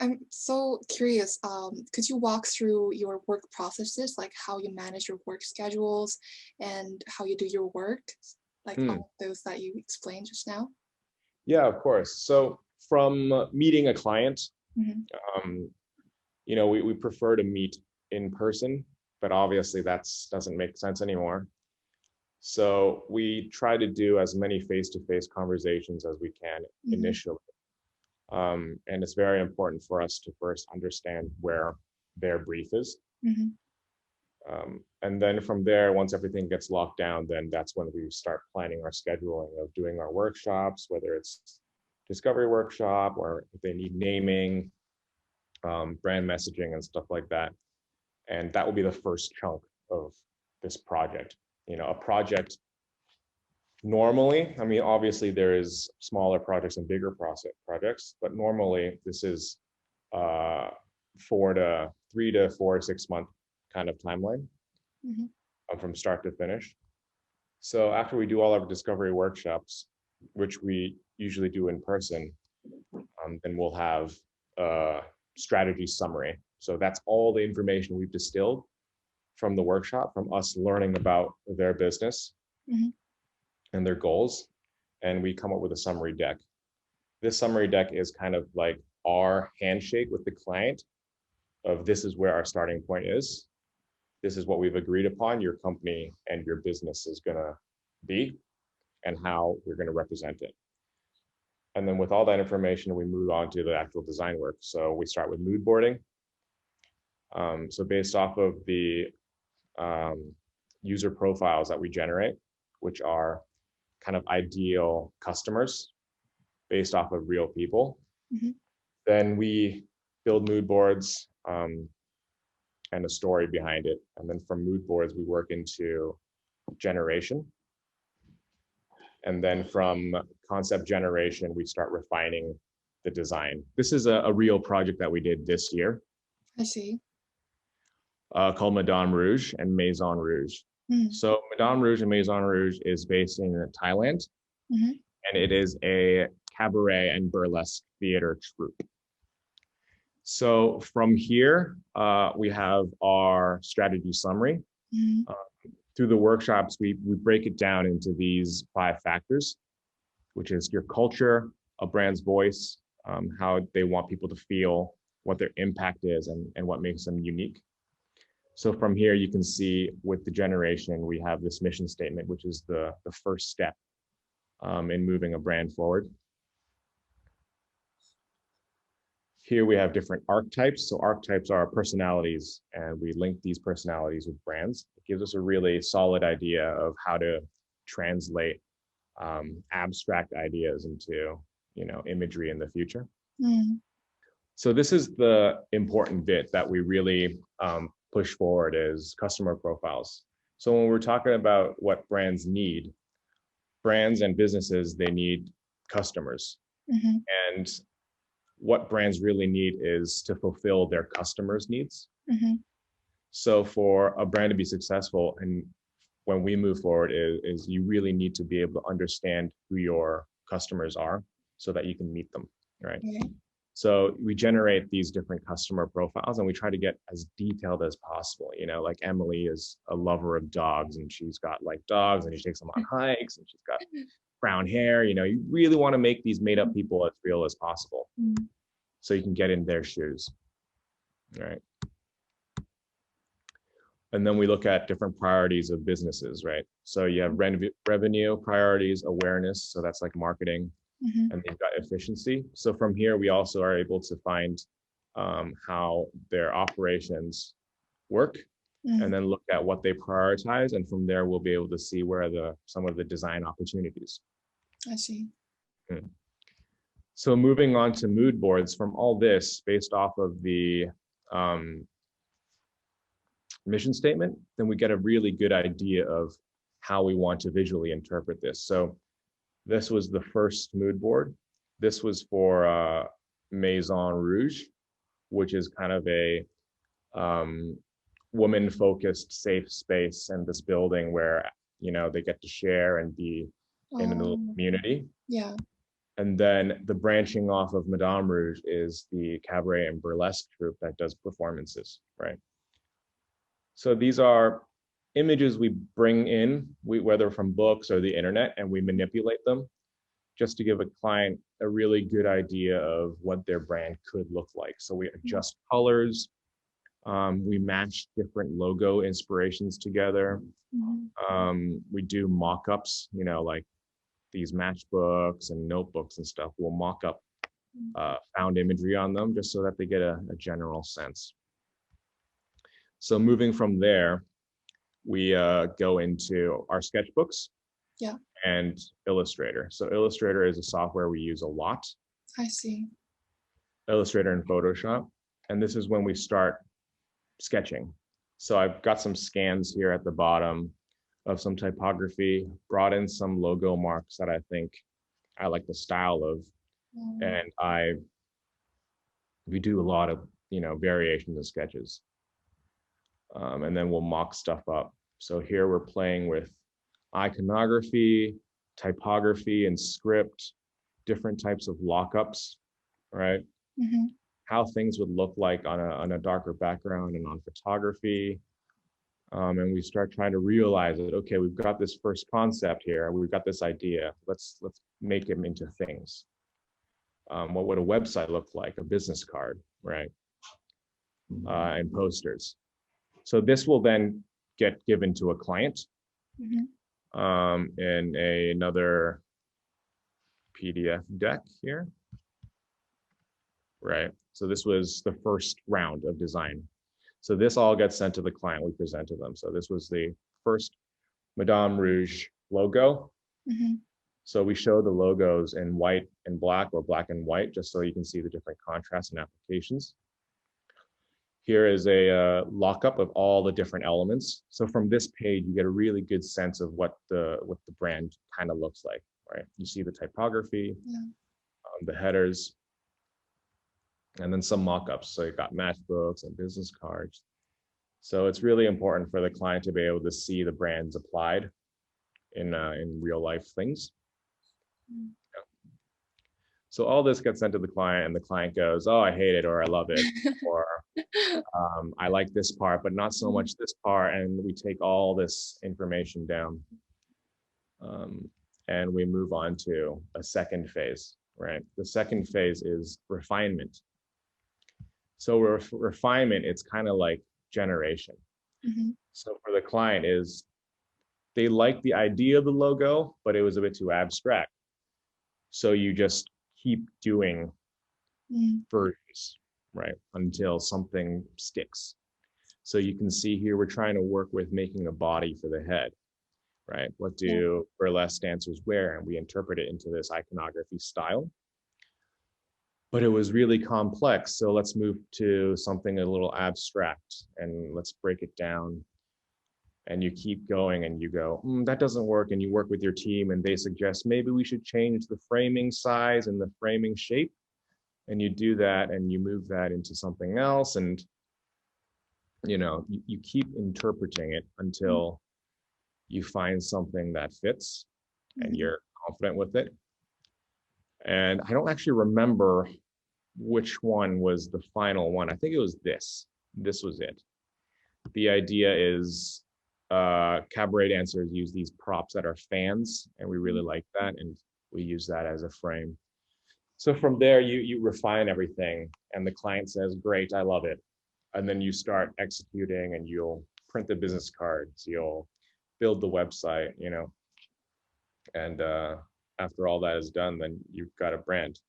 I'm so curious. Could you walk through your work processes, like how you manage your work schedules and how you do your work, like all of those that you explained just now? Yeah, of course. So from meeting a client, Hmm. um, we prefer to meet in person, but obviously doesn't make sense anymore. So we try to do as many face-to-face conversations as we can Hmm. initially. And it's very important for us to first understand where their brief is. Hmm. And then from there, once everything gets locked down, then that's when we start planning our scheduling of doing our workshops, whether it's discovery workshop or if they need naming, brand messaging and stuff like that. And that will be the first chunk of this project. A project normally, I mean, obviously there is smaller projects and bigger projects, but normally this is 3 to 4 6 month kind of timeline Hmm. from start to finish. So after we do all our discovery workshops, which we usually do in person, then we'll have a strategy summary. So that's all the information we've distilled from the workshop, from us learning about their business Hmm. and their goals. And we come up with a summary deck. This summary deck is kind of like our handshake with the client of this is where our starting point is. This is what we've agreed upon your company and your business is going to be and how we're going to represent it. And then with all that information, we move on to the actual design work. So we start with mood boarding. So based off of the user profiles that we generate, which are kind of ideal customers based off of real people, Hmm. then we build mood boards and a story behind it. And then from mood boards, we work into generation. And then from concept generation, we start refining the design. This is a real project that we did this year I see. called Madame Rouge and Maison Rouge. Mm. So Madame Rouge and Maison Rouge is based in Thailand, Hmm. and it is a cabaret and burlesque theater troupe. So from here, we have our strategy summary. Hmm. Through the workshops, we break it down into these 5 factors, which is your culture, a brand's voice, how they want people to feel, what their impact is, and what makes them unique. So from here, you can see with the generation, we have this mission statement, which is the first step in moving a brand forward. Here we have different archetypes. So archetypes are personalities, and we link these personalities with brands. It gives us a really solid idea of how to translate abstract ideas into, imagery in the future. Mm. So this is the important bit that we really push forward is customer profiles. So when we're talking about what brands need, brands and businesses, they need customers. Hmm. And what brands really need is to fulfill their customers' needs. Hmm. So for a brand to be successful, and when we move forward, is you really need to be able to understand who your customers are so that you can meet them, right? Right. So we generate these different customer profiles and we try to get as detailed as possible. Like Emily is a lover of dogs and she's got like dogs and she takes them on hikes and she's got brown hair. You really want to make these made up people as real as possible Mm. so you can get in their shoes, right? And then we look at different priorities of businesses, right? So you have revenue priorities, awareness. So that's like marketing. Hmm. And they've got efficiency. So from here, we also are able to find how their operations work and then look at what they prioritize. And from there, we'll be able to see where some of the design opportunities. I see. So moving on to mood boards, from all this, based off of the mission statement, then we get a really good idea of how we want to visually interpret this. So this was the first mood board. This was for Maison Rouge, which is kind of a woman-focused safe space in this building where they get to share and be in a little Oh, community. yeah. And then the branching off of Madame Rouge is the cabaret and burlesque troupe that does performances, right? So these are images we bring in, whether from books or the internet, and we manipulate them just to give a client a really good idea of what their brand could look like. So we adjust colors, we match different logo inspirations together. We do mock-ups, like these matchbooks and notebooks and stuff. We'll mock up found imagery on them just so that they get a general sense. So moving from there, we go into our sketchbooks and Illustrator. So Illustrator is a software we use a lot. I see. Illustrator and Photoshop. And this is when we start sketching. So I've got some scans here at the bottom of some typography, brought in some logo marks that I think I like the style of. And we do a lot of, variations of sketches. And then we'll mock stuff up. So here we're playing with iconography, typography, and script, different types of lockups, right? How things would look like on a darker background and on photography. And we start trying to realize that, okay, we've got this first concept here, we've got this idea, let's make them into things. What would a website look like? A business card, right? And posters. So this will then get given to a client in another PDF deck here, right? So this was the first round of design. So this all gets sent to the client, we present to them. So this was the first Madame Rouge logo. So we show the logos in white and black or black and white, just so you can see the different contrasts and applications. Here is a lockup of all the different elements. So from this page, you get a really good sense of what the brand kind of looks like, right? You see the typography, the headers, and then some mock-ups. So you've got matchbooks and business cards. So it's really important for the client to be able to see the brands applied in real life things. So all this gets sent to the client, and the client goes, oh, I hate it, or I love it, or I like this part, but not so much this part. And we take all this information down, and we move on to a second phase, right? The second phase is refinement. So refinement, it's kind of like generation. So for the client is, they like the idea of the logo, but it was a bit too abstract. So you just keep doing versions, right, until something sticks. So you can see here, we're trying to work with making a body for the head, right? What do burlesque dancers wear? And we interpret it into this iconography style. But it was really complex. So let's move to something a little abstract, and let's break it down. And you keep going and you go, that doesn't work. And you work with your team and they suggest maybe we should change the framing size and the framing shape. And you do that and you move that into something else. And, you keep interpreting it until you find something that fits and you're confident with it. And I don't actually remember which one was the final one. I think it was this. This was it. The idea is, cabaret dancers use these props that are fans, and we really like that, and we use that as a frame. So from there, you refine everything, and the client says, great, I love it. And then you start executing, and you'll print the business cards, you'll build the website, and after all that is done, then you've got a brand.